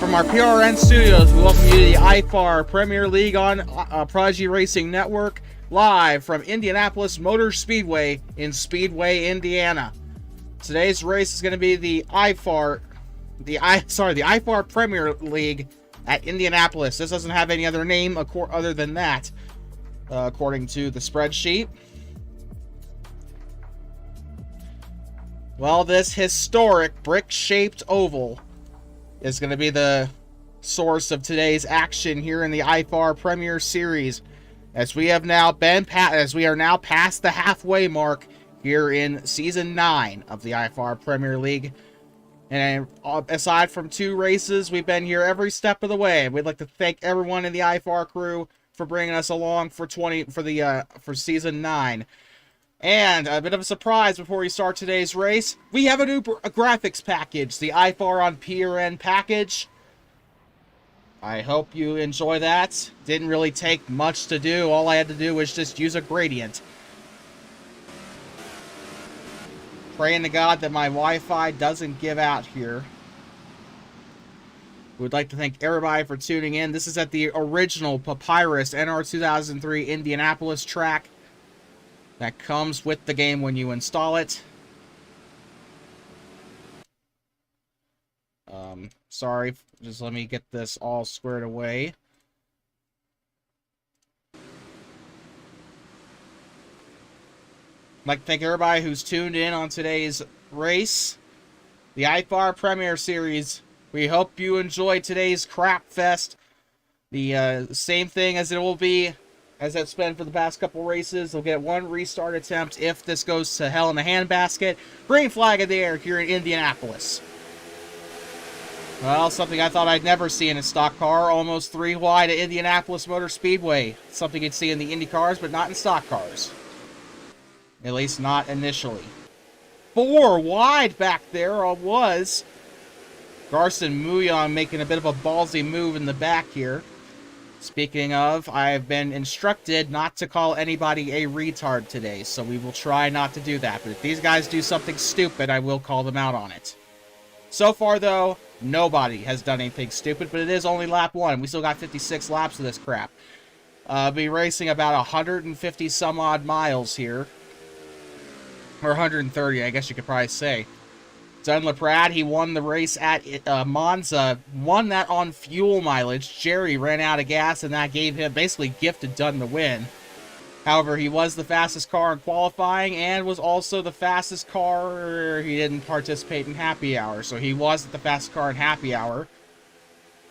From our PRN studios, we welcome you to the IFAR Premier League on Prodigy Racing Network, live from Indianapolis Motor Speedway in Speedway, Indiana. Today's race is going to be the IFAR Premier League at Indianapolis. This doesn't have any other name other than that, according to the spreadsheet. Well, this historic brick-shaped oval is going to be the source of today's action here in the IFAR Premier Series, as we are now past the halfway mark here in Season 9 of the IFAR Premier League. And aside from 2 races, we've been here every step of the way. We'd like to thank everyone in the IFAR crew for bringing us along for Season 9. And a bit of a surprise before we start today's race, we have a new graphics package, the IFAR on PRN package. I hope you enjoy that. Didn't really take much to do. All I had to do was just use a gradient. Praying to God that my Wi-Fi doesn't give out here. We'd like to thank everybody for tuning in. This is at the original Papyrus NR 2003 Indianapolis track that comes with the game when you install it. Sorry, just let me get this all squared away. I'd like to thank everybody who's tuned in on today's race, the IFAR Premier Series. We hope you enjoyed today's crap fest. The same thing as it will be, as it's been for the past couple races. They'll get 1 restart attempt if this goes to hell in a handbasket. Green flag in the air here in Indianapolis. Well, something I thought I'd never see in a stock car. Almost 3 wide at Indianapolis Motor Speedway. Something you'd see in the Indy cars, but not in stock cars. At least not initially. 4 wide back there was Garson Mouillon making a bit of a ballsy move in the back here. Speaking of, I've been instructed not to call anybody a retard today, so we will try not to do that. But if these guys do something stupid, I will call them out on it. So far, though, nobody has done anything stupid, but it is only lap 1. We still got 56 laps of this crap. Be racing about 150 some odd miles here. Or 130, I guess you could probably say. Dun LaPrade, he won the race at Monza, won that on fuel mileage. Jerry ran out of gas, and that gave him, basically gifted Dun the win. However, he was the fastest car in qualifying, and was also the fastest car. He didn't participate in happy hour, so he wasn't the fastest car in happy hour.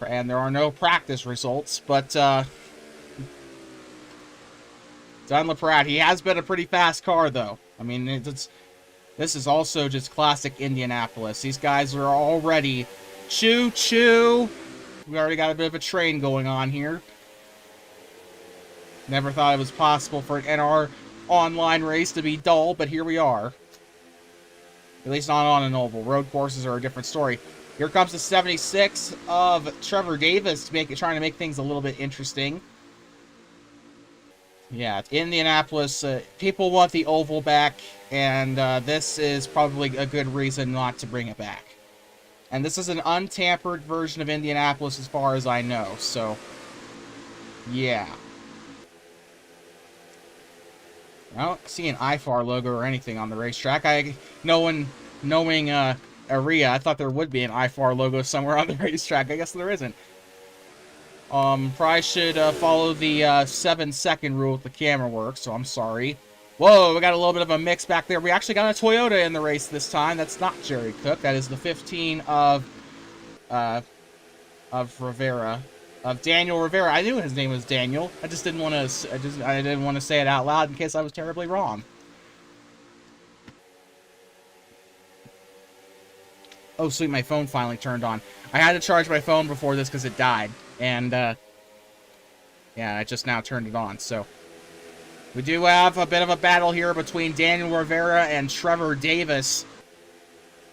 And there are no practice results, but Dun LaPrade, he has been a pretty fast car, though. I mean, this is also just classic Indianapolis. These guys are already choo-choo. We already got a bit of a train going on here. Never thought it was possible for an NR online race to be dull, but here we are. At least not on an oval. Road courses are a different story. Here comes the 76 of Trevor Davis, trying to make things a little bit interesting. Yeah, Indianapolis, people want the oval back, and this is probably a good reason not to bring it back. And this is an untampered version of Indianapolis as far as I know, so yeah. I don't see an IFAR logo or anything on the racetrack. Knowing Aria, I thought there would be an IFAR logo somewhere on the racetrack. I guess there isn't. Probably should follow the 7-second rule if the camera works, so I'm sorry. Whoa, we got a little bit of a mix back there. We actually got a Toyota in the race this time. That's not Jerry Cook. That is the 15 of Rivera. Of Daniel Rivera. I knew his name was Daniel. I just didn't want to I didn't want to say it out loud in case I was terribly wrong. Oh, sweet, my phone finally turned on. I had to charge my phone before this because it died. And, yeah, I just now turned it on, so. We do have a bit of a battle here between Daniel Rivera and Trevor Davis.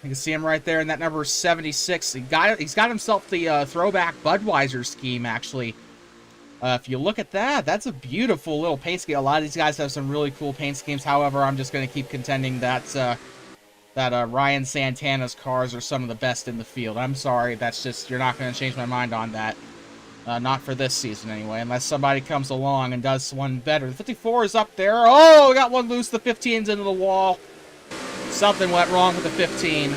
You can see him right there in that number 76. He's got himself the throwback Budweiser scheme, actually. If you look at that, that's a beautiful little paint scheme. A lot of these guys have some really cool paint schemes. However, I'm just going to keep contending that Ryan Santana's cars are some of the best in the field. I'm sorry, that's just, you're not going to change my mind on that. Not for this season, anyway, unless somebody comes along and does one better. The 54 is up there. Oh, we got one loose. The 15's into the wall. Something went wrong with the 15.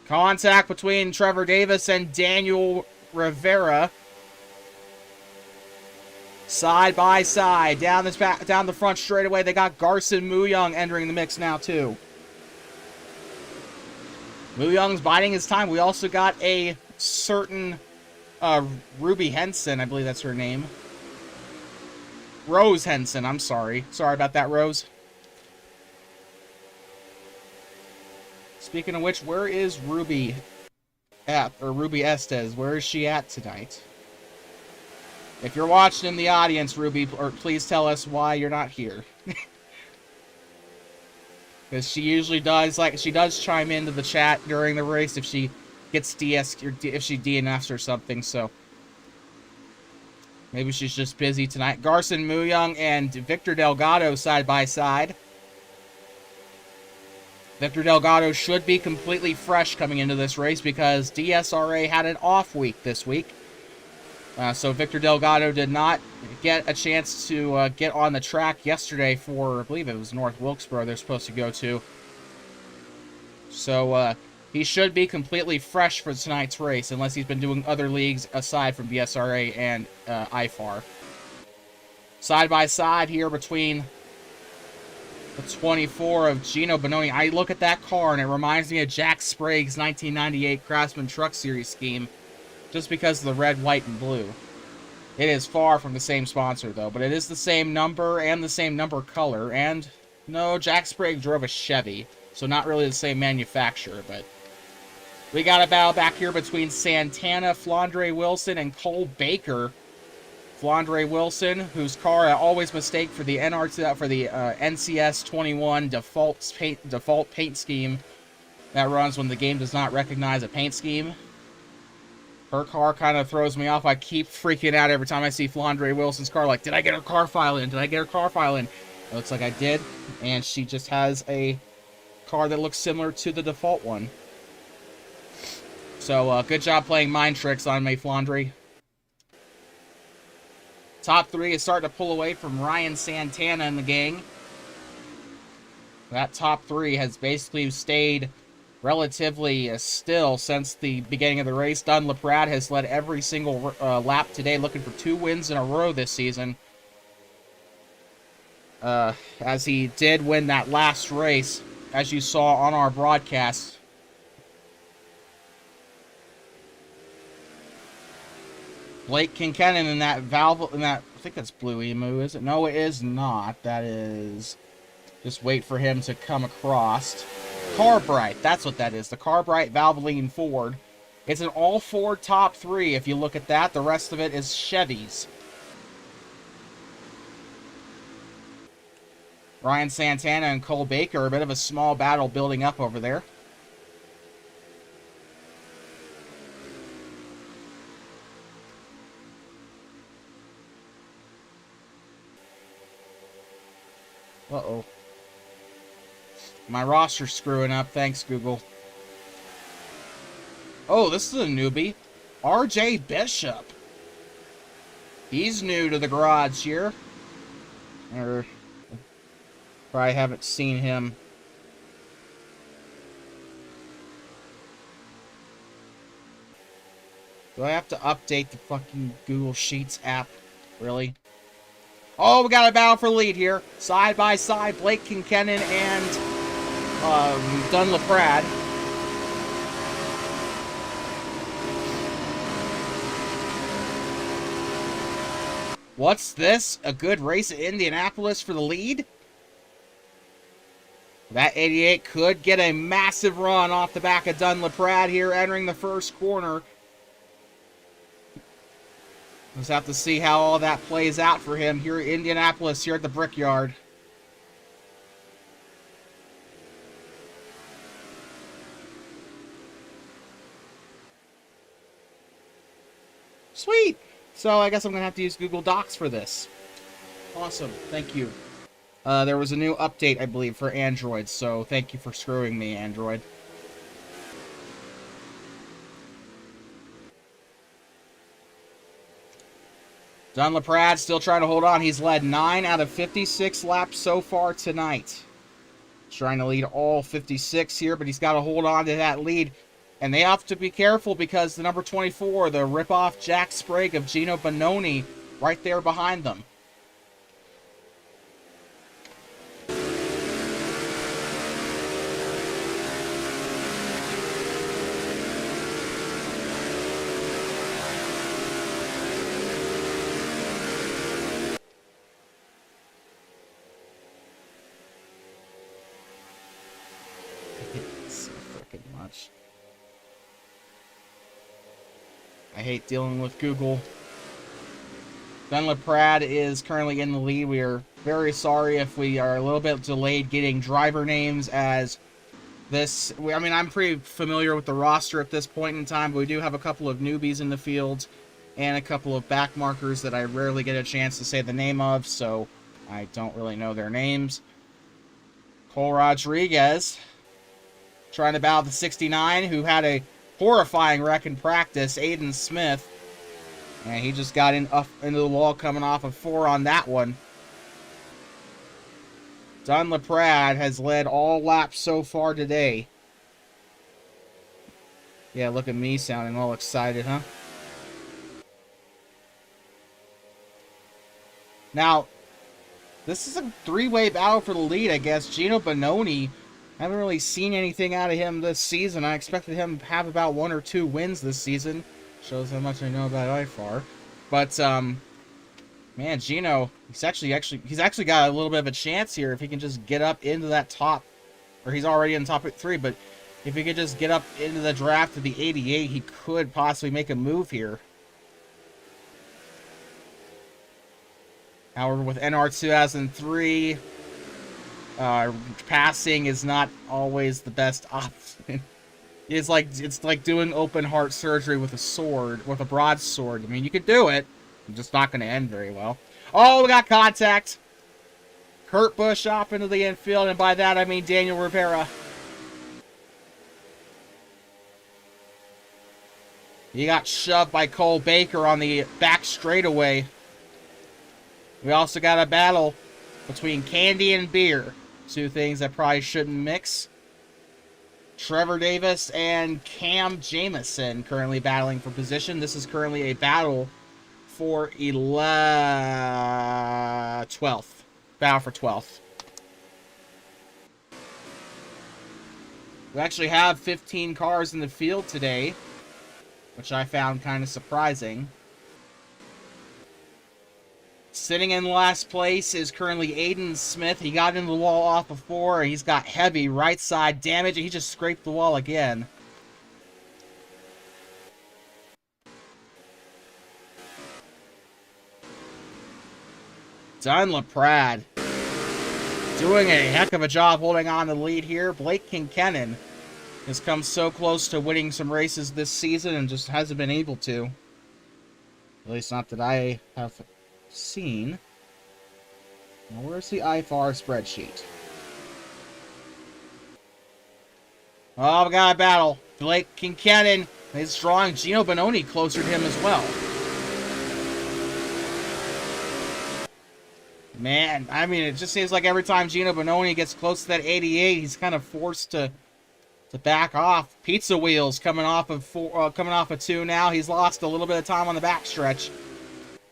Contact between Trevor Davis and Daniel Rivera. Side by side, down the front straightaway, they got Garson Muyang entering the mix now too. Muyang's biding his time. We also got a certain Ruby Henson, I believe that's her name. Rose Henson, I'm sorry. Sorry about that, Rose. Speaking of which, where is Ruby at, or Ruby Estes? Where is she at tonight? If you're watching in the audience, Ruby, or please tell us why you're not here. Because she usually does, she does chime into the chat during the race if she gets if she DNFs or something, so. Maybe she's just busy tonight. Garson Muyang and Victor Delgado side by side. Victor Delgado should be completely fresh coming into this race because DSRA had an off week this week. So Victor Delgado did not get a chance to get on the track yesterday for, I believe it was North Wilkesboro they're supposed to go to. So he should be completely fresh for tonight's race unless he's been doing other leagues aside from DSRA and IFAR. Side by side here between the 24 of Gino Bononi. I look at that car and it reminds me of Jack Sprague's 1998 Craftsman Truck Series scheme. Just because of the red, white, and blue. It is far from the same sponsor, though. But it is the same number and the same number color. And, no, Jack Sprague drove a Chevy. So not really the same manufacturer. But we got a battle back here between Santana, Flandre Wilson, and Cole Baker. Flandre Wilson, whose car I always mistake for the NCS 21 default paint scheme that runs when the game does not recognize a paint scheme. Her car kind of throws me off. I keep freaking out every time I see Flandre Wilson's car. Like, did I get her car file in? Did I get her car file in? It looks like I did. And she just has a car that looks similar to the default one. So, good job playing mind tricks on me, Flandre. Top 3 is starting to pull away from Ryan Santana and the gang. That top 3 has basically stayed relatively still since the beginning of the race. Dunn Laprade has led every single lap today, looking for 2 wins in a row this season. As he did win that last race, as you saw on our broadcast. Blake Kincannon in that valve, I think that's Blue Emu, is it? No, it is not. That is, just wait for him to come across. Carbright, that's what that is. The Carbright Valvoline Ford. It's an all-Ford top 3. If you look at that, the rest of it is Chevys. Ryan Santana and Cole Baker, a bit of a small battle building up over there. Uh-oh. My roster's screwing up. Thanks, Google. Oh, this is a newbie. RJ Bishop. He's new to the garage here. Or probably haven't seen him. Do I have to update the fucking Google Sheets app? Really? Oh, we got a battle for lead here. Side by side, Blake Kincannon and Dunn Laprade. What's this? A good race at Indianapolis for the lead? That 88 could get a massive run off the back of Dunn Laprade here, entering the first corner. Let's have to see how all that plays out for him here in Indianapolis, here at the Brickyard. Sweet! So I guess I'm going to have to use Google Docs for this. Awesome. Thank you. There was a new update, I believe, for Android, so thank you for screwing me, Android. Dunn Laprade still trying to hold on. He's led 9 out of 56 laps so far tonight. Trying to lead all 56 here, but he's got to hold on to that lead. And they have to be careful because the number 24, the rip-off Jack Sprague of Gino Bononi, right there behind them. So freaking much. I hate dealing with Google. Dunn Laprade is currently in the lead. We are very sorry if we are a little bit delayed getting driver names, as this... I mean, I'm pretty familiar with the roster at this point in time, but we do have a couple of newbies in the field and a couple of back markers that I rarely get a chance to say the name of, so I don't really know their names. Cole Rodriguez trying to battle the 69, who had a horrifying wreck in practice, Aiden Smith. And he just got into the wall coming off of 4 on that one. Dunn Laprade has led all laps so far today. Yeah, look at me sounding all excited, huh? Now, this is a 3-way battle for the lead, I guess. Gino Bononi, I haven't really seen anything out of him this season. I expected him to have about 1 or 2 wins this season. Shows how much I know about IFAR. But, man, Gino, he's actually got a little bit of a chance here if he can just get up into that top, or he's already in the top 3, but if he could just get up into the draft of the 88, he could possibly make a move here. However, with NR 2003, passing is not always the best option. It's like doing open heart surgery with a sword, with a broadsword. I mean, you could do it. It's just not going to end very well. Oh, we got contact. Kurt Busch off into the infield, and by that I mean Daniel Rivera. He got shoved by Cole Baker on the back straightaway. We also got a battle between candy and beer. Two things that probably shouldn't mix. Trevor Davis and Cam Jamison currently battling for position. This is currently a battle for 12th. Battle for 12th. We actually have 15 cars in the field today, which I found kind of surprising. Sitting in last place is currently Aiden Smith. He got into the wall off before, and he's got heavy right side damage, and he just scraped the wall again. Don LaPrade doing a heck of a job holding on to the lead here. Blake Kincannon has come so close to winning some races this season and just hasn't been able to. At least not that I have seen. Now, where's the IFAR spreadsheet? Oh, we got a battle. Blake Kincannon is drawing Gino Bononi closer to him as well. Man, I mean, it just seems like every time Gino Bononi gets close to that 88, he's kind of forced to back off. Pizza Wheels coming off of 2 now. He's lost a little bit of time on the backstretch.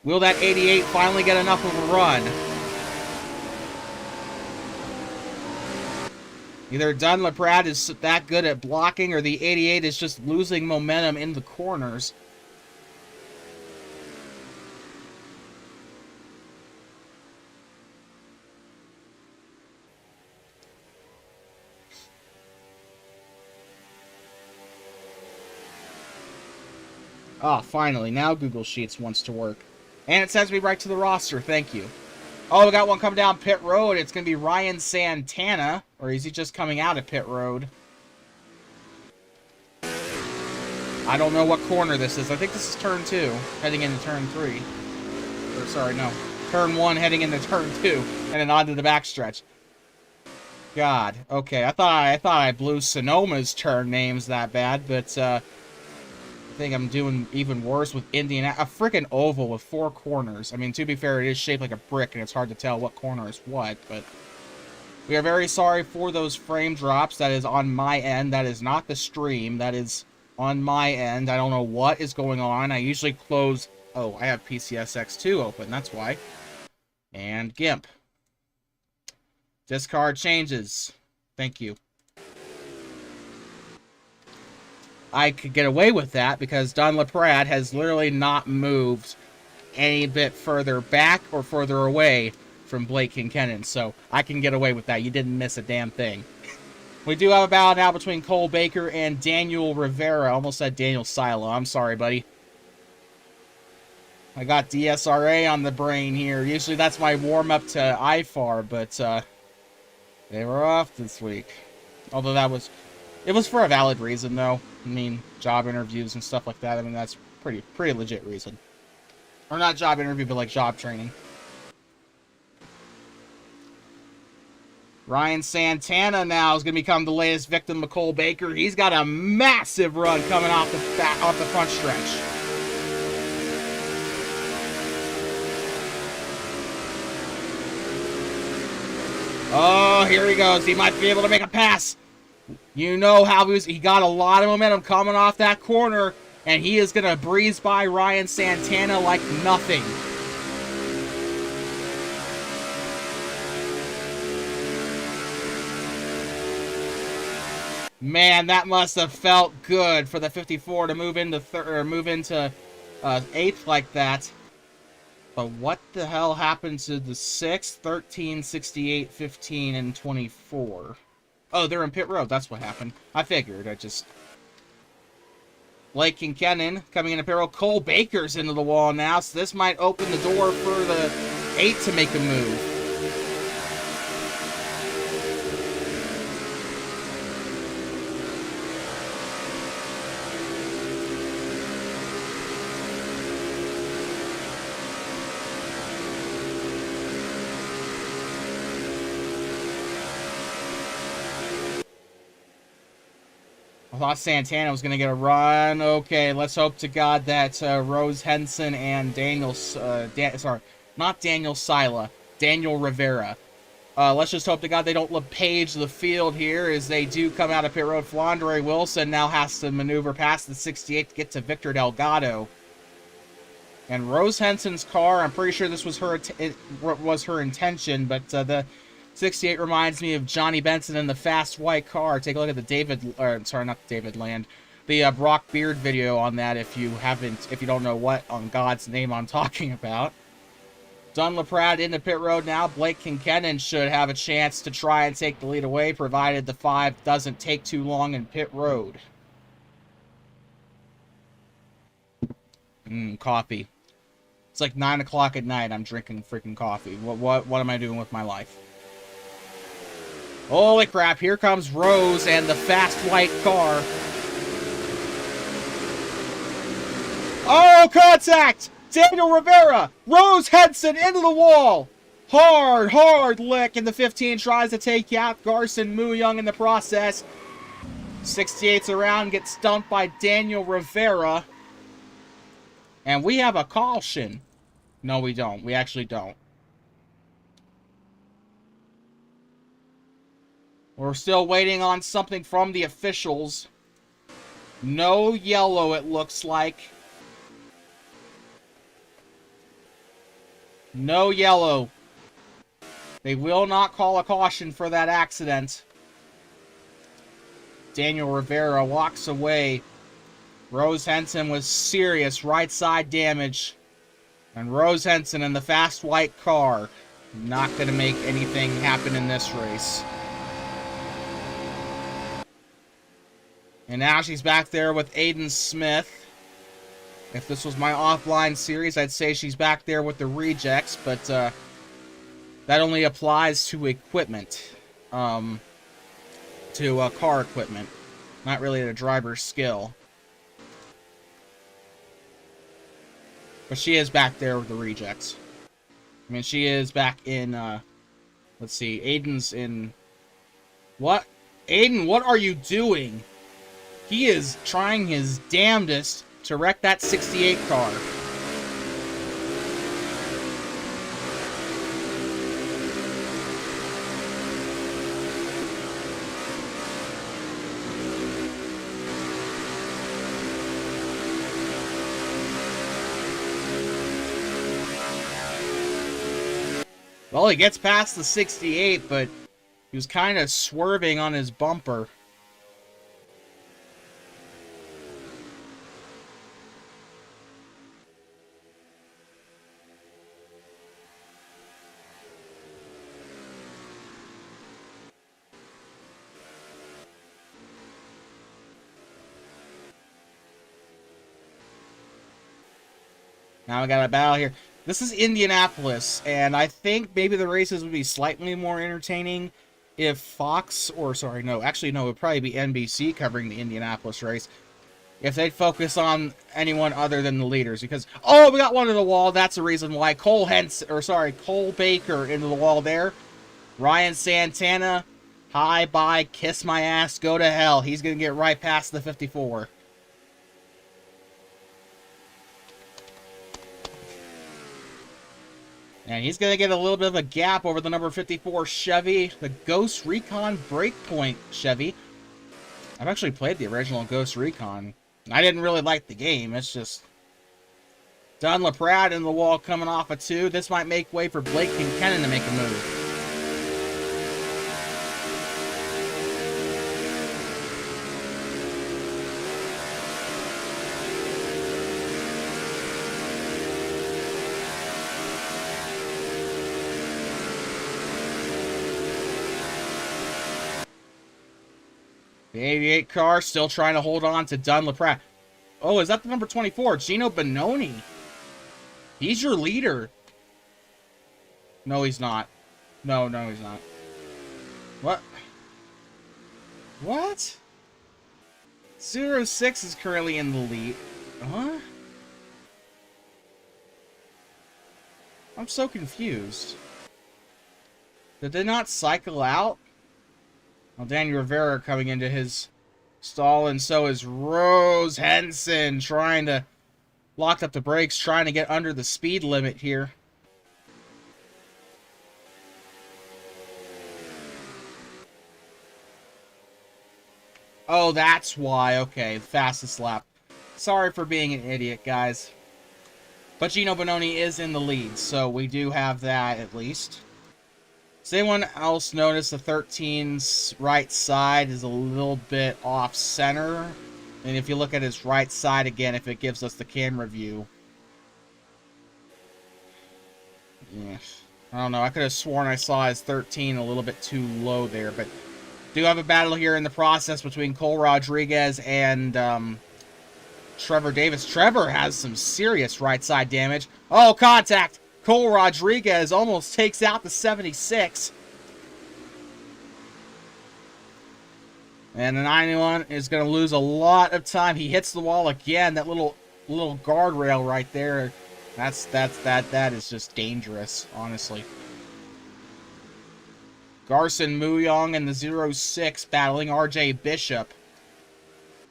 Will that 88 finally get enough of a run? Either Don LaPrade is that good at blocking, or the 88 is just losing momentum in the corners. Ah, finally. Now Google Sheets wants to work. And it sends me right to the roster. Thank you. Oh, we got one coming down pit road. It's going to be Ryan Santana. Or is he just coming out of pit road? I don't know what corner this is. I think this is turn 2, heading into turn 3. Or, sorry, no. Turn 1, heading into turn 2. And then onto the backstretch. God. Okay, I thought I blew Sonoma's turn names that bad, but, I think I'm doing even worse with Indianapolis. A freaking oval with 4 corners. I mean, to be fair, it is shaped like a brick, and it's hard to tell what corner is what, but we are very sorry for those frame drops. That is on my end. That is not the stream. That is on my end. I don't know what is going on. I usually close... Oh, I have PCSX2 open. That's why. And GIMP. Discard changes. Thank you. I could get away with that because Don LaPrade has literally not moved any bit further back or further away from Blake Kincannon, so I can get away with that. You didn't miss a damn thing. We do have a battle now between Cole Baker and Daniel Rivera. I almost said Daniel Silo. I'm sorry, buddy. I got DSRA on the brain here. Usually that's my warm-up to IFAR, but they were off this week. Although it was for a valid reason, though. I mean, job interviews and stuff like that. I mean, that's pretty legit reason. Or not job interview, but like job training. Ryan Santana now is going to become the latest victim of Cole Baker. He's got a massive run coming off the front stretch. Oh, here he goes. He might be able to make a pass. You know how he got a lot of momentum coming off that corner, and he is going to breeze by Ryan Santana like nothing. Man, that must have felt good for the 54 to move into 8th like that. But what the hell happened to the 6th, 13, 68, 15, and 24? Oh, they're in pit road. That's what happened. I figured. Blake Kincannon coming into pit road. Cole Baker's into the wall now, so this might open the door for the 8 to make a move. I thought Santana was going to get a run. Okay, let's hope to God that Rose Henson and not Daniel Sila, Daniel Rivera. Let's just hope to God they don't LePage the field here as they do come out of pit road. Flandre Wilson now has to maneuver past the 68 to get to Victor Delgado. And Rose Henson's car, I'm pretty sure this was her intention, but the 68 reminds me of Johnny Benson in the fast white car. Take a look at the Brock Beard video on that if you don't know what on God's name I'm talking about. Dunlaprat into pit road now. Blake Kincannon should have a chance to try and take the lead away, provided the 5 doesn't take too long in pit road. Coffee. It's like 9 o'clock at night. I'm drinking freaking coffee. What am I doing with my life? Holy crap, here comes Rose and the fast white car. Oh, contact! Daniel Rivera! Rose Henson into the wall! Hard lick, and the 15 tries to take out Garson Muyoung in the process. 68's around, gets stumped by Daniel Rivera. And we have a caution. No, we don't. We actually don't. We're still waiting on something from the officials. No yellow, it looks like. No yellow. They will not call a caution for that accident. Daniel Rivera walks away. Rose Henson with serious right side damage. And Rose Henson in the fast white car. Not going to make anything happen in this race. And now she's back there with Aiden Smith. If this was my offline series, I'd say she's back there with the rejects, but that only applies to equipment. To car equipment. Not really the driver's skill. But she is back there with the rejects. I mean, she is back in, let's see, Aiden's in... What? Aiden, what are you doing? He is trying his damnedest to wreck that 68 car. Well, he gets past the 68, but he was kind of swerving on his bumper. Now we got a battle here. This is Indianapolis, and I think maybe the races would be slightly more entertaining if Fox, or sorry, no, actually no, it would probably be NBC covering the Indianapolis race. If they'd focus on anyone other than the leaders, because, oh, we got one in the wall. That's the reason why. Cole Baker into the wall there. Ryan Santana, hi, bye, kiss my ass, go to hell. He's going to get right past the 54. And he's going to get a little bit of a gap over the number 54 Chevy, the Ghost Recon Breakpoint Chevy. I've actually played the original Ghost Recon. I didn't really like the game. It's just... Dunlaprat in the wall coming off a 2. This might make way for Blake Kincannon to make a move. The 88 car still trying to hold on to Dunlaprat. Oh, is that the number 24? Gino Bononi. He's your leader. No, he's not. No, he's not. What? What? 06 is currently in the lead. Huh? I'm so confused. Did they not cycle out? Well, Daniel Rivera coming into his Stalling, so is Rose Henson trying to lock up the brakes, trying to get under the speed limit here. Oh, that's why. Okay, fastest lap. Sorry for being an idiot, guys. But Gino Bononi is in the lead, so we do have that at least. Does anyone else notice the 13's right side is a little bit off center? And if you look at his right side again, if it gives us the camera view. Yeah, I don't know. I could have sworn I saw his 13 a little bit too low there, but do have a battle here in the process between Cole Rodriguez and Trevor Davis. Trevor has some serious right side damage. Oh, contact! Cole Rodriguez almost takes out the 76. And the 91 is going to lose a lot of time. He hits the wall again. That little guardrail right there. That is just dangerous, honestly. Garson Muyong and the 06 battling RJ Bishop.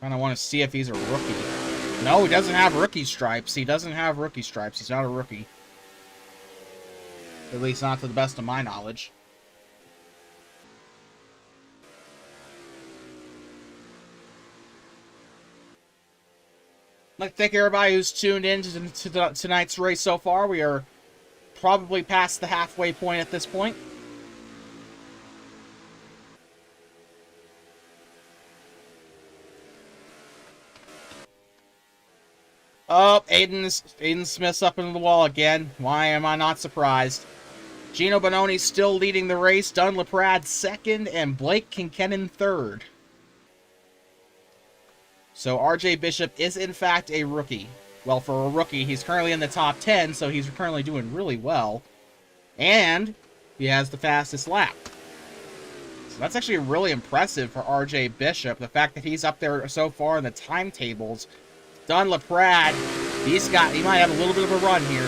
Kind of want to see if he's a rookie. No, he doesn't have rookie stripes. He doesn't have rookie stripes. He's not a rookie. At least not to the best of my knowledge. I'd like to thank everybody who's tuned in to tonight's race so far. We are probably past the halfway point at this point. Oh, Aiden Smith's up into the wall again. Why am I not surprised? Gino Bononi's still leading the race. Dunn LaPrade second, and Blake Kinkennon third. So RJ Bishop is in fact a rookie. Well, for a rookie, he's currently in the top 10, so he's currently doing really well. And he has the fastest lap. So that's actually really impressive for RJ Bishop. The fact that he's up there so far in the timetables. Dunn LaPrade, he might have a little bit of a run here.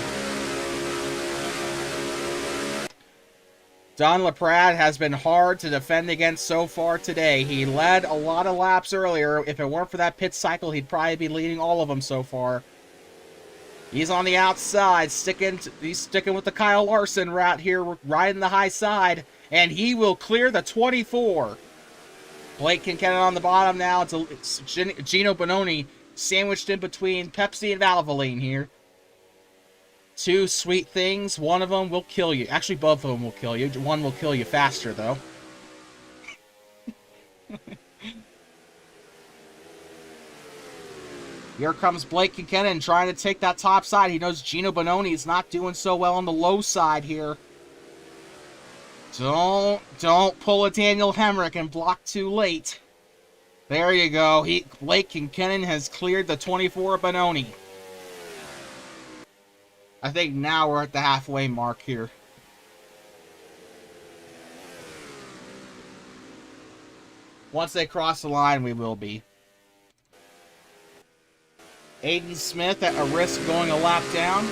Dunn LaPrade has been hard to defend against so far today. He led a lot of laps earlier. If it weren't for that pit cycle, he'd probably be leading all of them so far. He's on the outside, he's sticking with the Kyle Larson route here, riding the high side, and he will clear the 24. Blake Kinkennon on the bottom now. It's Gino Bononi sandwiched in between Pepsi and Valvoline here. Two sweet things. One of them will kill you. Actually, both of them will kill you. One will kill you faster, though. Here comes Blake Kinkennon trying to take that top side. He knows Gino Bononi is not doing so well on the low side here. Don't pull a Daniel Hemrick and block too late. There you go. Blake Kinkennon has cleared the 24 Bononi. I think now we're at the halfway mark here. Once they cross the line, we will be. Aiden Smith at a risk going a lap down.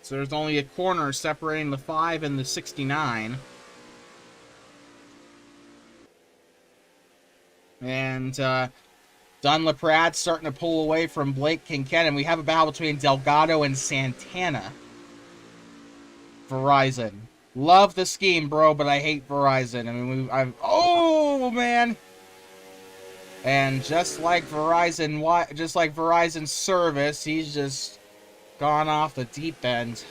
So there's only a corner separating the 5 and the 69. And Dunn LaPrade starting to pull away from Blake Kinkennon. We have a battle between Delgado and Santana. Verizon. Love the scheme, bro, but I hate Verizon. I mean, oh, man! And just like Verizon's service, he's just gone off the deep end.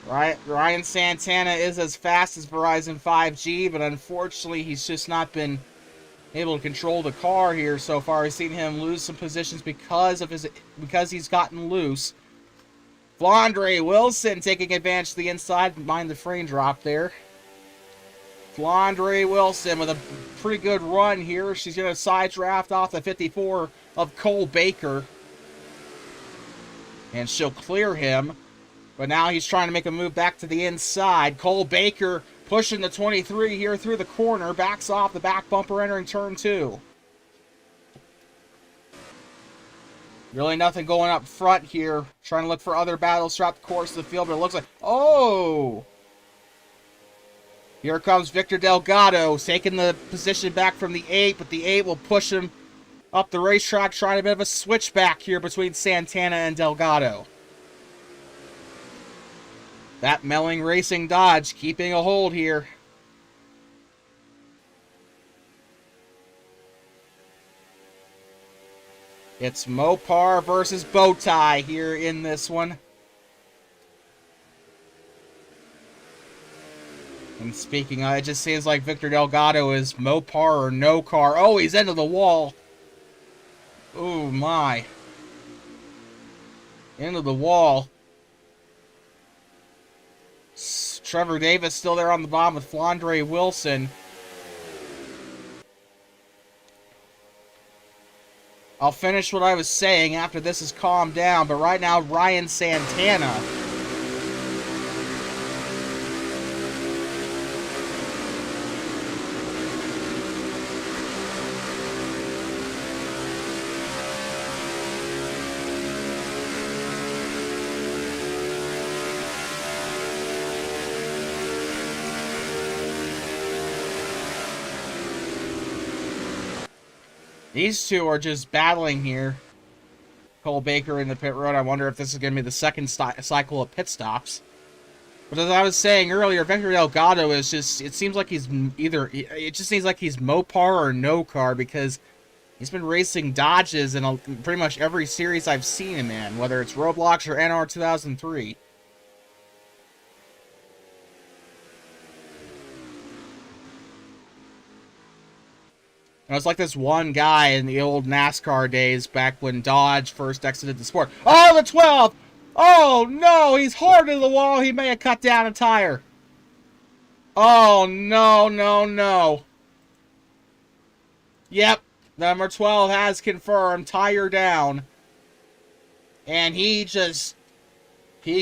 Ryan Santana is as fast as Verizon 5G, but unfortunately he's just not been able to control the car here so far. I've seen him lose some positions because he's gotten loose. Flandre Wilson taking advantage of the inside. Mind the frame drop there. Flandre Wilson with a pretty good run here. She's going to side draft off the 54 of Cole Baker. And she'll clear him. But now he's trying to make a move back to the inside. Cole Baker pushing the 23 here through the corner. Backs off the back bumper entering turn 2. Really nothing going up front here. Trying to look for other battles throughout the course of the field, but it looks like... Oh! Here comes Victor Delgado, taking the position back from the 8, but the 8 will push him up the racetrack, trying a bit of a switchback here between Santana and Delgado. That Melling Racing Dodge keeping a hold here. It's Mopar versus Bowtie here in this one. And speaking of, it just seems like Victor Delgado is Mopar or no car. Oh, he's into the wall. Oh, my. Into the wall. Trevor Davis still there on the bottom with Flandre Wilson. I'll finish what I was saying after this has calmed down, but right now, Ryan Santana. These two are just battling here. Cole Baker in the pit road. I wonder if this is going to be the second cycle of pit stops. But as I was saying earlier, Victor Delgado is just... It seems like he's either... It just seems like he's Mopar or no car, because he's been racing Dodges in pretty much every series I've seen him in, whether it's Roblox or NR 2003. And it's like this one guy in the old NASCAR days back when Dodge first exited the sport. Oh, the 12! Oh, no! He's hard to the wall. He may have cut down a tire. Oh, no, no, no. Yep. Number 12 has confirmed. Tire down. And he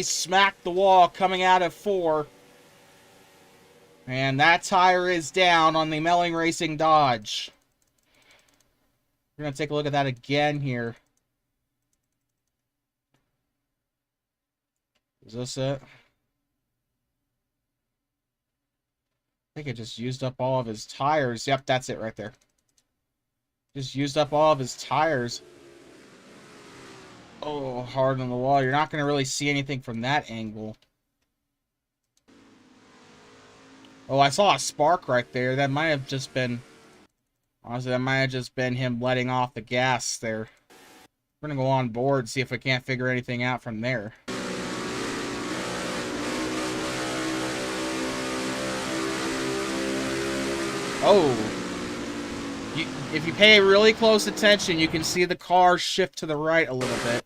smacked the wall coming out of 4. And that tire is down on the Melling Racing Dodge. We're going to take a look at that again here. Is this it? I think it just used up all of his tires. Yep, that's it right there. Just used up all of his tires. Oh, hard on the wall. You're not going to really see anything from that angle. Oh, I saw a spark right there. That might have just been... Honestly, that might have just been him letting off the gas there. We're going to go on board, see if we can't figure anything out from there. Oh. If you pay really close attention, you can see the car shift to the right a little bit.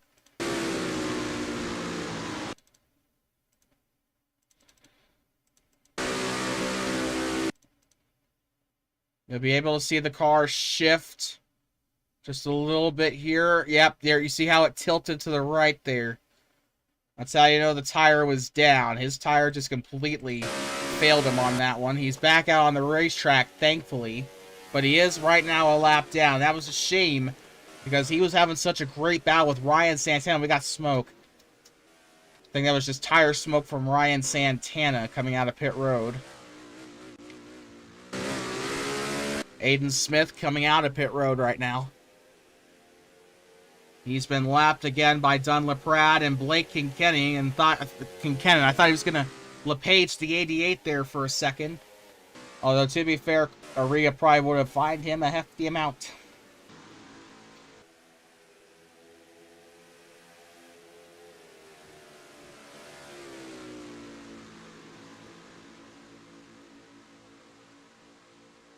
You'll be able to see the car shift just a little bit here. Yep, there. You see how it tilted to the right there. That's how you know the tire was down. His tire just completely failed him on that one. He's back out on the racetrack, thankfully. But he is right now a lap down. That was a shame because he was having such a great battle with Ryan Santana. We got smoke. I think that was just tire smoke from Ryan Santana coming out of pit road. Aiden Smith coming out of pit road right now. He's been lapped again by Dunn LaPrade and Blake Kinkenny, and I thought he was going to LePage the 88 there for a second. Although, to be fair, Aria probably would have fined him a hefty amount.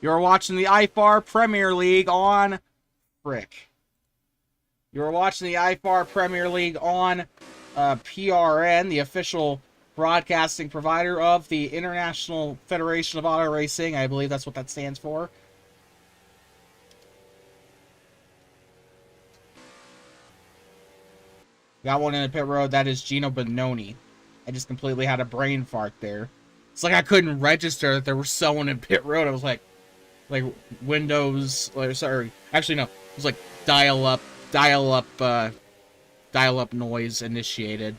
You're watching the IFAR Premier League on... You're watching the IFAR Premier League on PRN, the official broadcasting provider of the International Federation of Auto Racing. I believe that's what that stands for. Got one in the pit road. That is Gino Bononi. I just completely had a brain fart there. It's like I couldn't register that there was someone in pit road. I was like Windows, sorry, actually no, it was like dial up noise initiated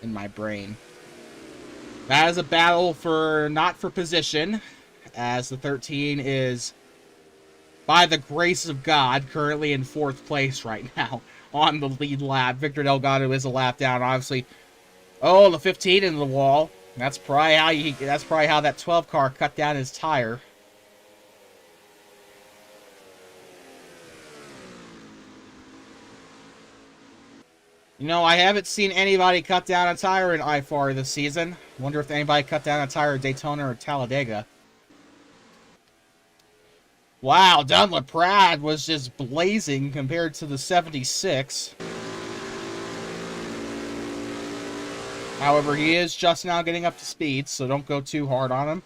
in my brain. That is a battle for, not for position, as the 13 is, by the grace of God, currently in 4th place right now on the lead lap. Victor Delgado is a lap down, obviously. Oh, the 15 into the wall. That's probably how that 12 car cut down his tire. You know, I haven't seen anybody cut down a tire in IFAR this season. Wonder if anybody cut down a tire at Daytona or Talladega. Wow, Dunlap-Pratt was just blazing compared to the 76. However, he is just now getting up to speed, so don't go too hard on him.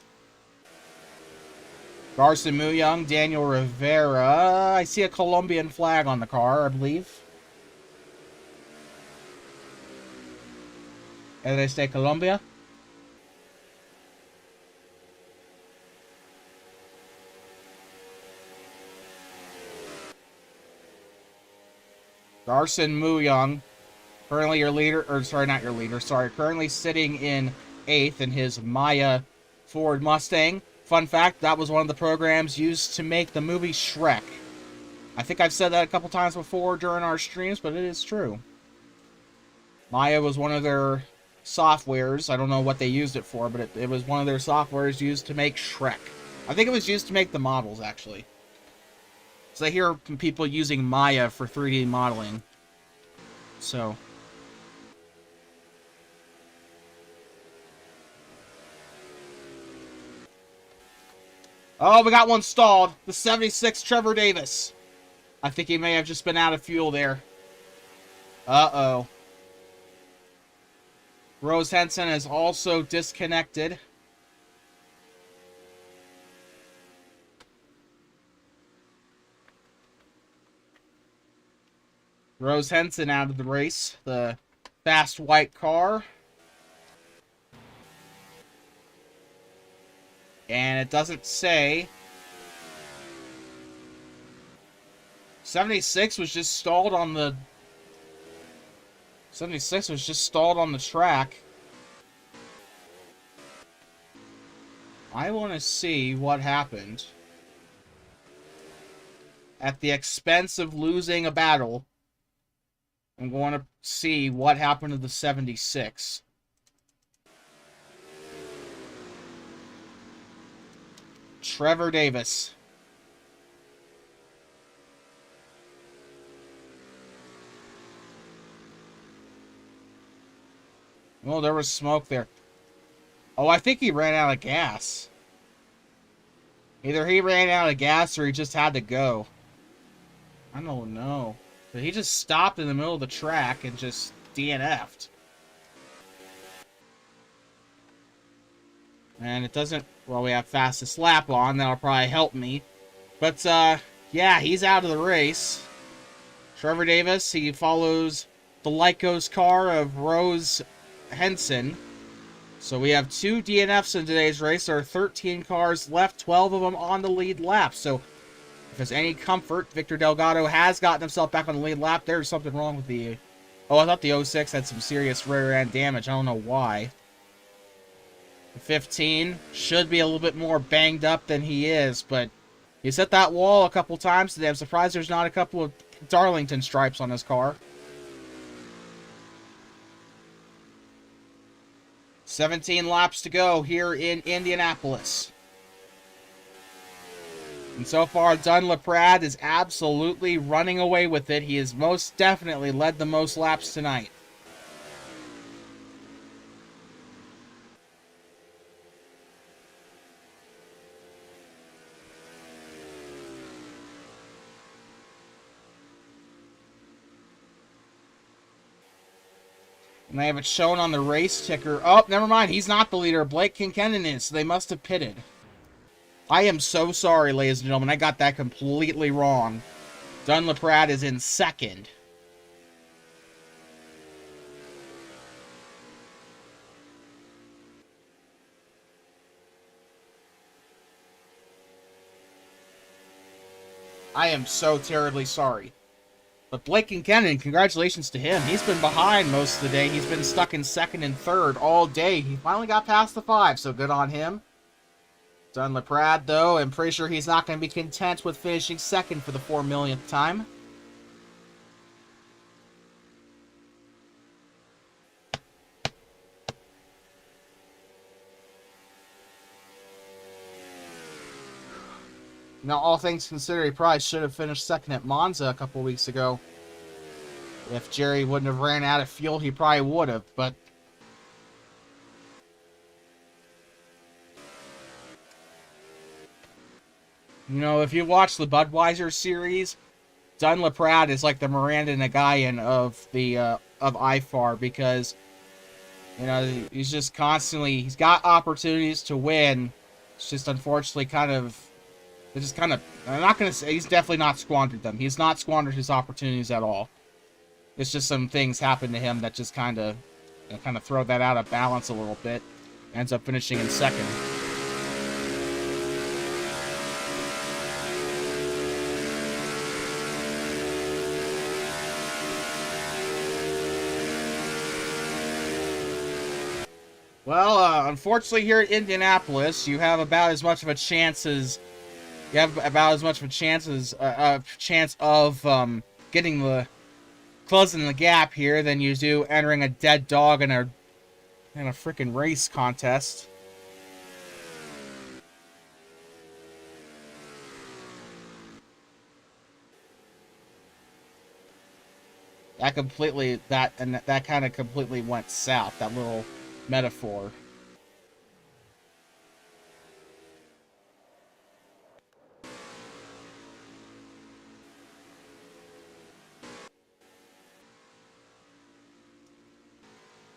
Garson Muyang, Daniel Rivera. I see a Colombian flag on the car, I believe. And they say Colombia. Garson Muyang, currently your leader, or sorry, not your leader, sorry, currently sitting in 8th in his Maya Ford Mustang. Fun fact, that was one of the programs used to make the movie Shrek. I think I've said that a couple times before during our streams, but it is true. Maya was one of their softwares. I don't know what they used it for, but it was one of their softwares used to make Shrek. I think it was used to make the models, actually. So I hear people using Maya for 3D modeling. So. Oh, we got one stalled. The 76 Trevor Davis. I think he may have just been out of fuel there. Uh-oh. Rose Henson is also disconnected. Rose Henson out of the race. The fast white car. And it doesn't say. 76 was just stalled on the... 76 was just stalled on the track. I want to see what happened. At the expense of losing a battle, I'm going to see what happened to the 76. Trevor Davis. Oh, there was smoke there. Oh, I think he ran out of gas. Either he ran out of gas or he just had to go. I don't know. But he just stopped in the middle of the track and just DNF'd. And it doesn't... Well, we have fastest lap on. That'll probably help me. But, yeah, he's out of the race. Trevor Davis, he follows the Lycos car of Rose Henson. So we have 2 DNFs in today's race. There are 13 cars left, 12 of them on the lead lap. So if there's any comfort, Victor Delgado has gotten himself back on the lead lap. There's something wrong with the... Oh, I thought the 06 had some serious rear end damage. I don't know why. The 15 should be a little bit more banged up than he is, but he's hit that wall a couple times today. I'm surprised there's not a couple of Darlington stripes on his car. 17 laps to go here in Indianapolis. And so far, Dunlap-Pratt is absolutely running away with it. He has most definitely led the most laps tonight. And they have it shown on the race ticker. Oh, never mind. He's not the leader. Blake Kinkennon is. So they must have pitted. I am so sorry, ladies and gentlemen. I got that completely wrong. Dunlap-Pratt is in second. I am so terribly sorry. But Blake Kincaid, congratulations to him. He's been behind most of the day. He's been stuck in second and third all day. He finally got past the 5, so good on him. Don LePrad, though, I'm pretty sure he's not going to be content with finishing second for the 4 millionth time. Now, all things considered, he probably should have finished second at Monza a couple weeks ago. If Jerry wouldn't have ran out of fuel, he probably would have, but... You know, if you watch the Budweiser series, Don LePrad is like the Miranda Nagayan of the of IFAR, because, you know, he's just constantly, he's got opportunities to win. It's just unfortunately I'm not going to say, he's definitely not squandered them. He's not squandered his opportunities at all. It's just some things happen to him that just kind of throw that out of balance a little bit. Ends up finishing in second. Well, unfortunately here at Indianapolis, you have about as much of a chance of getting the closing the gap here than you do entering a dead dog in a freaking race contest. That kind of completely went south, that little metaphor.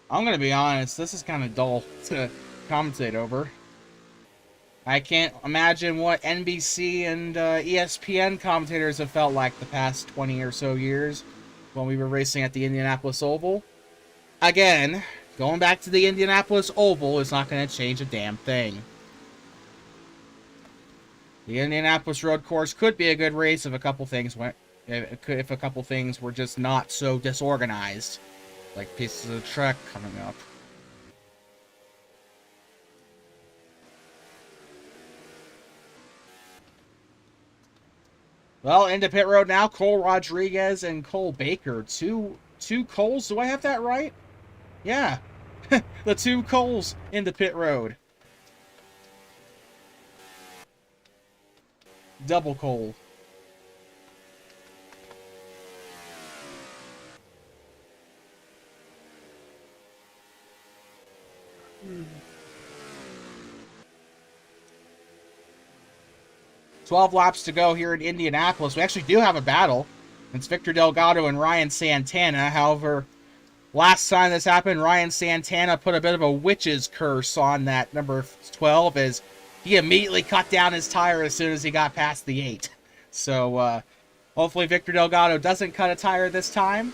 I'm gonna be honest, this is kind of dull to commentate over. I can't imagine what NBC and ESPN commentators have felt like the past 20 or so years when we were racing at the Indianapolis Oval. Again, going back to the Indianapolis Oval is not going to change a damn thing. The Indianapolis road course could be a good race if a couple things were just not so disorganized. Like pieces of the track coming up. Well, into pit road now, Cole Rodriguez and Cole Baker. Two Coles, do I have that right? Yeah. The two Coles into pit road. Double Cole. 12 laps to go here in Indianapolis. We actually do have a battle. It's Victor Delgado and Ryan Santana. However, last time this happened, Ryan Santana put a bit of a witch's curse on that number 12 as he immediately cut down his tire as soon as he got past the 8. So, hopefully Victor Delgado doesn't cut a tire this time.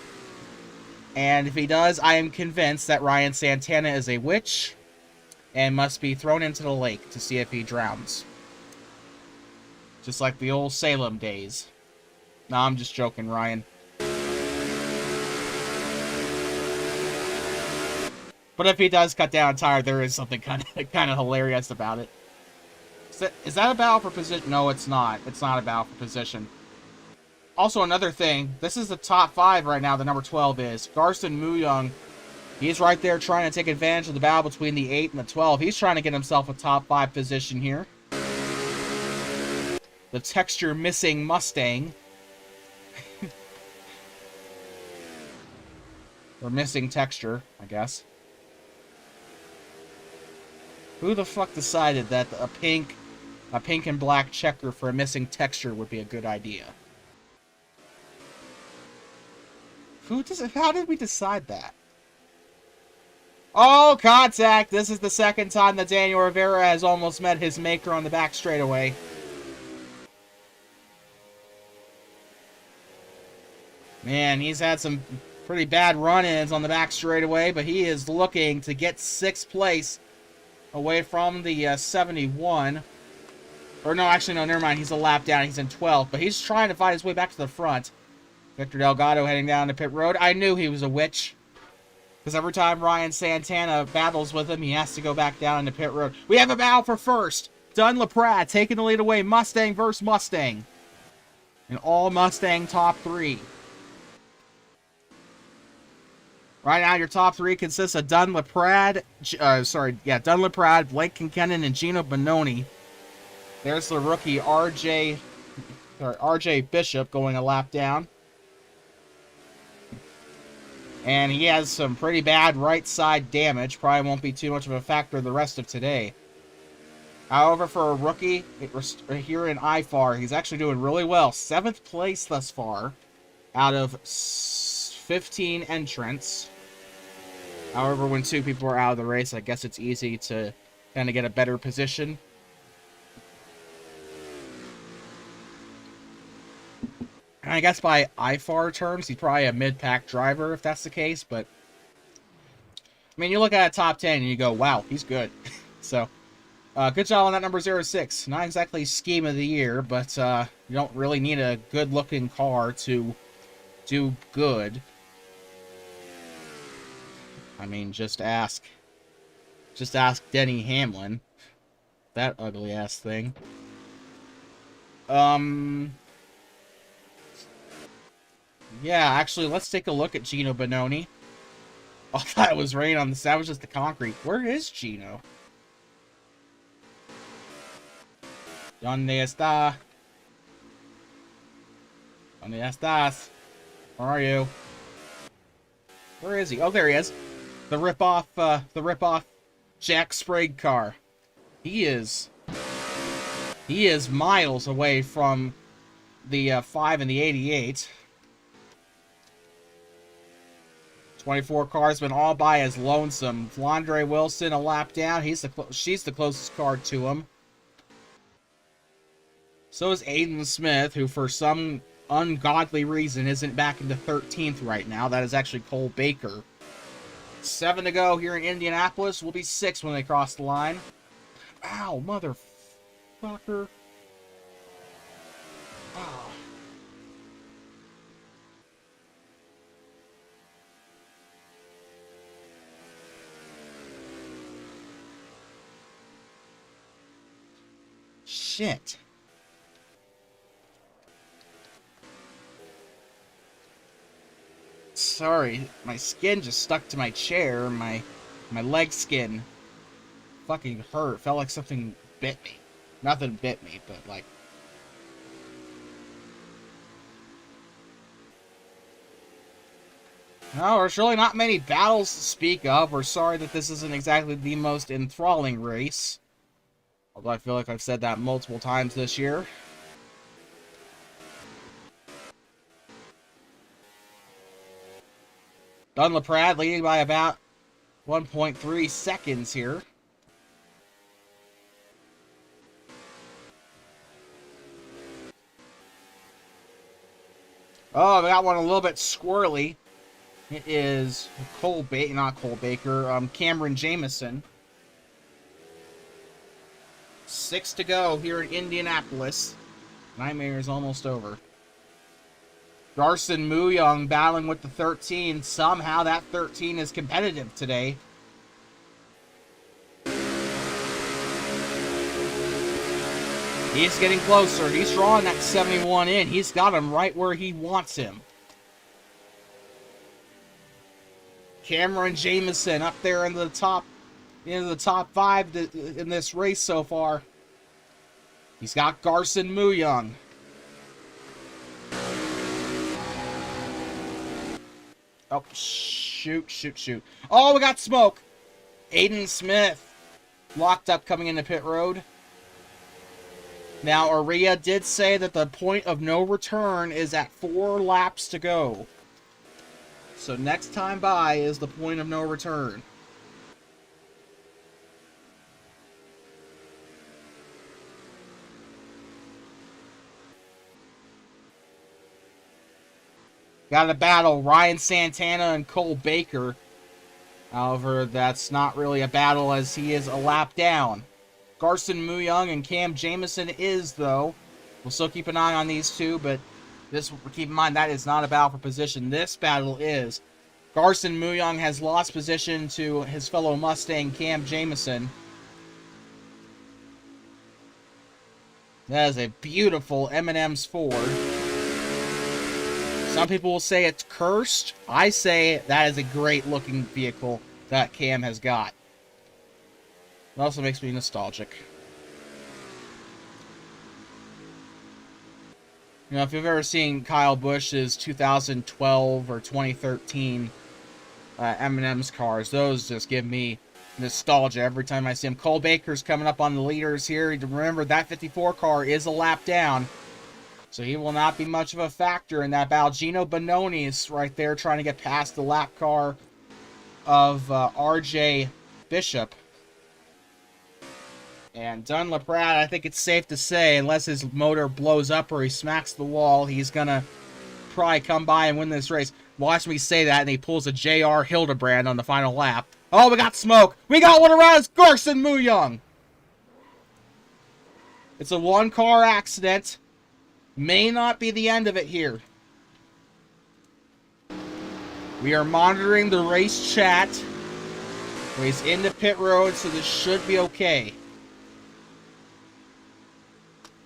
And if he does, I am convinced that Ryan Santana is a witch and must be thrown into the lake to see if he drowns. Just like the old Salem days. No, I'm just joking, Ryan. But if he does cut down a tire, there is something kind of hilarious about it. Is that a battle for position? No, it's not. It's not a battle for position. Also, another thing. This is the top 5 right now, the number 12 is. Garson Muyong, he's right there trying to take advantage of the battle between the 8 and the 12. He's trying to get himself a top 5 position here. The texture missing Mustang. Or missing texture, I guess. Who the fuck decided that a pink and black checker for a missing texture would be a good idea? How did we decide that? Oh, contact! This is the second time that Daniel Rivera has almost met his maker on the back straightaway. Man, he's had some pretty bad run-ins on the back straightaway, but he is looking to get 6th place away from the 71. Or no, actually, no, never mind. He's a lap down. He's in 12th, but he's trying to fight his way back to the front. Victor Delgado heading down to pit road. I knew he was a witch. Because every time Ryan Santana battles with him, he has to go back down into pit road. We have a battle for first. Dunn LaPrade taking the lead away. Mustang versus Mustang. An all Mustang top 3. Right now, your top 3 consists of Dunn LaPrade, Dunn LaPrade, Blake Kincannon, and Gino Bononi. There's the rookie RJ Bishop going a lap down. And he has some pretty bad right side damage. Probably won't be too much of a factor the rest of today. However, for a rookie here in IFAR, he's actually doing really well. 7th place thus far out of 15 entrants. However, when 2 people are out of the race, I guess it's easy to kind of get a better position. And I guess by IFAR terms, he's probably a mid-pack driver if that's the case. But, I mean, you look at a top 10 and you go, wow, he's good. So, good job on that number 06. Not exactly scheme of the year, but you don't really need a good-looking car to do good. I mean, just ask Denny Hamlin. That ugly-ass thing. Yeah, actually, let's take a look at Gino Bononi. Oh, I thought it was rain on the... That was just the concrete. Where is Gino? ¿Dónde está? ¿Dónde estás? Where are you? Where is he? Oh, there he is. The rip-off Jack Sprague car. He is miles away from the 5 and the 88. 24 cars been all by as lonesome. Flandre Wilson a lap down. She's the closest car to him. So is Aiden Smith, who for some ungodly reason isn't back into 13th right now. That is actually Cole Baker. 7 to go here in Indianapolis. Will be 6 when they cross the line. Ow, motherfucker. Oh. Shit. Sorry, my skin just stuck to my chair. My leg skin fucking hurt. Felt like something bit me. Nothing bit me, but like... No, there's really not many battles to speak of. We're sorry that this isn't exactly the most enthralling race. Although I feel like I've said that multiple times this year. Dunn LaPrade leading by about 1.3 seconds here. Oh, I got one a little bit squirrely. It is not Cole Baker, Cameron Jamison. 6 to go here in Indianapolis. Nightmare is almost over. Garson Muyong battling with the 13. Somehow that 13 is competitive today. He's getting closer. He's drawing that 71 in. He's got him right where he wants him. Cameron Jamison up there in the top, the top 5 in this race so far. He's got Garson Muyong. Oh, shoot. Oh, we got smoke. Aiden Smith locked up coming into pit road. Now, Aria did say that the point of no return is at 4 laps to go. So next time by is the point of no return. Got a battle, Ryan Santana and Cole Baker. However, that's not really a battle as he is a lap down. Garson Muyong and Cam Jamison is, though. We'll still keep an eye on these two, but keep in mind that is not a battle for position. This battle is. Garson Muyong has lost position to his fellow Mustang, Cam Jamison. That is a beautiful M&M's Ford. Some people will say it's cursed. I say that is a great looking vehicle that Cam has got. It also makes me nostalgic. You know, if you've ever seen Kyle Busch's 2012 or 2013 M&M's cars, those just give me nostalgia every time I see them. Cole Baker's coming up on the leaders here. Remember, that 54 car is a lap down, so he will not be much of a factor in that battle. Gino Bononi is right there trying to get past the lap car of RJ Bishop. And Dunn LaPrade, I think it's safe to say, unless his motor blows up or he smacks the wall, he's going to probably come by and win this race. Watch me say that, and he pulls a J.R. Hildebrand on the final lap. Oh, we got smoke. We got one around us. Garson Muyong. It's a one-car accident. May not be the end of it here. We are monitoring the race chat. He's in the pit road, so this should be okay.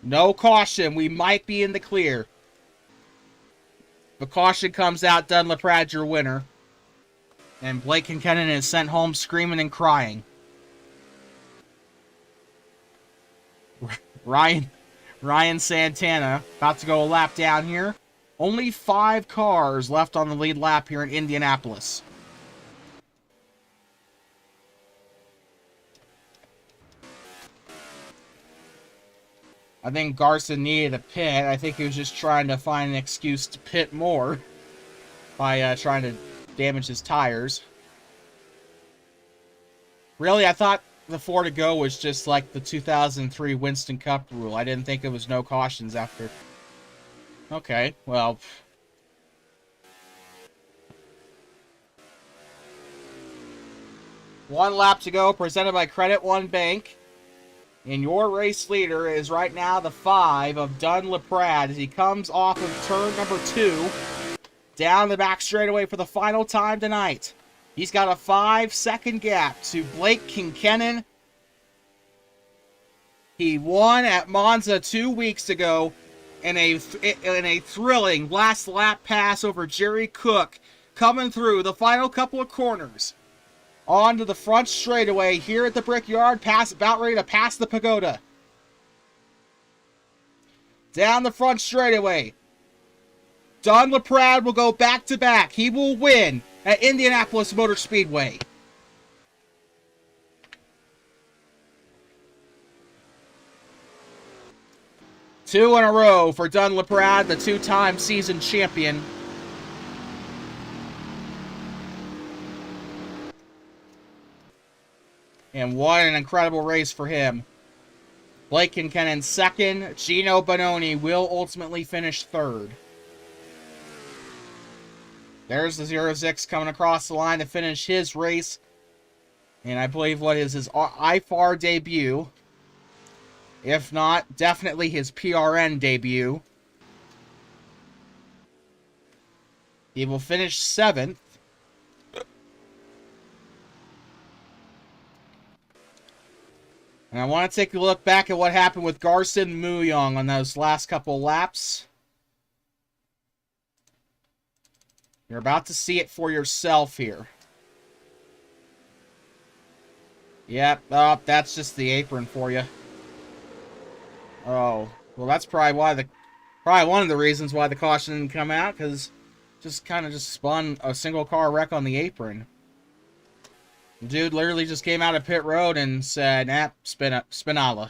No caution. We might be in the clear. The caution comes out. Dunn LaPrade, your winner. And Blake Kincannon is sent home screaming and crying. Ryan Santana about to go a lap down here. Only 5 cars left on the lead lap here in Indianapolis. I think Garson needed a pit. I think he was just trying to find an excuse to pit more by trying to damage his tires. Really, I thought the 4 to go was just like the 2003 Winston Cup rule. I didn't think it was no cautions after. Okay, well. One lap to go, presented by Credit One Bank. And your race leader is right now the 5 of Dunn LaPrade as he comes off of turn number 2 down the back straightaway for the final time tonight. He's got a 5-second gap to Blake Kincannon. He won at Monza 2 weeks ago in a thrilling last lap pass over Jerry Cook, coming through the final couple of corners. On to the front straightaway here at the Brickyard, about ready to pass the Pagoda. Down the front straightaway. Dunn LaPrade will go back-to-back. He will win at Indianapolis Motor Speedway. Two in a row for Dunn LaPrade, the 2-time season champion. And what an incredible race for him. Blake Kincannon second. Gino Bononi will ultimately finish third. There's the 06 coming across the line to finish his race. And I believe what is his IFAR debut. If not, definitely his PRN debut. He will finish 7th. And I want to take a look back at what happened with Garson Muyong on those last couple laps. You're about to see it for yourself here. Yep, that's just the apron for you. Oh, well, that's probably one of the reasons why the caution didn't come out, because just kind of spun a single car wreck on the apron. The dude literally just came out of pit road and said, nah, spinala.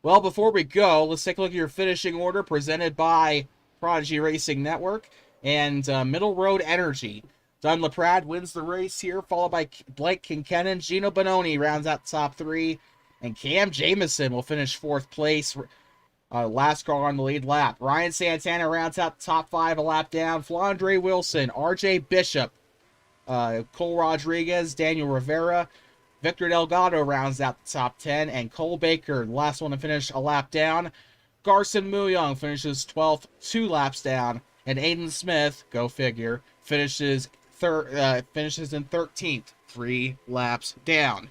Well, before we go, let's take a look at your finishing order presented by Prodigy Racing Network and Middle Road Energy. Dunn LaPrade wins the race here, followed by Blake Kincannon. Gino Bononi rounds out the top 3, and Cam Jamison will finish 4th place. Last car on the lead lap. Ryan Santana rounds out the top 5 a lap down. Flandre Wilson, RJ Bishop, Cole Rodriguez, Daniel Rivera, Victor Delgado rounds out the top 10, and Cole Baker, the last one to finish a lap down. Garson Muyoung finishes 12th, 2 laps down, and Aiden Smith, go figure, finishes in 13th, 3 laps down.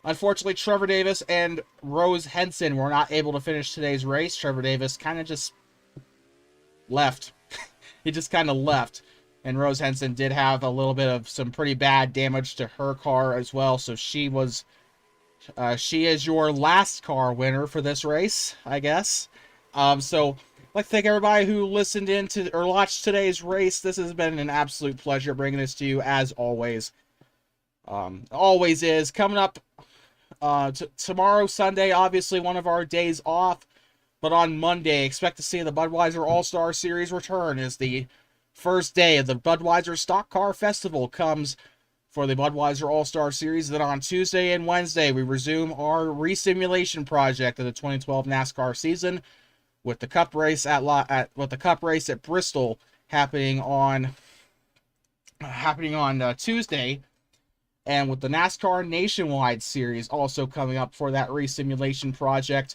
Unfortunately, Trevor Davis and Rose Henson were not able to finish today's race. Trevor Davis kind of just left. He just kind of left. And Rose Henson did have a little bit of some pretty bad damage to her car as well. So she is your last car winner for this race, I guess. So I'd like to thank everybody who listened in to or watched today's race. This has been an absolute pleasure bringing this to you, as always. Always is. Coming up tomorrow, Sunday, obviously one of our days off. But on Monday, expect to see the Budweiser All-Star Series return as the first day of the Budweiser Stock Car Festival comes for the Budweiser All-Star Series. Then on Tuesday and Wednesday, we resume our resimulation project of the 2012 NASCAR season, with the Cup race at Bristol happening on Tuesday, and with the NASCAR Nationwide Series also coming up for that resimulation project.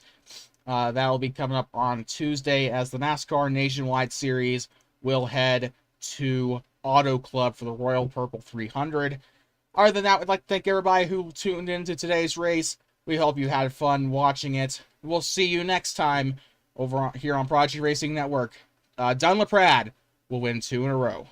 That will be coming up on Tuesday, as the NASCAR Nationwide Series will head to Auto Club for the Royal Purple 300. Other than that, we'd like to thank everybody who tuned into today's race. We hope you had fun watching it. We'll see you next time over here on Prodigy Racing Network. Dunlap Rad will win 2 in a row.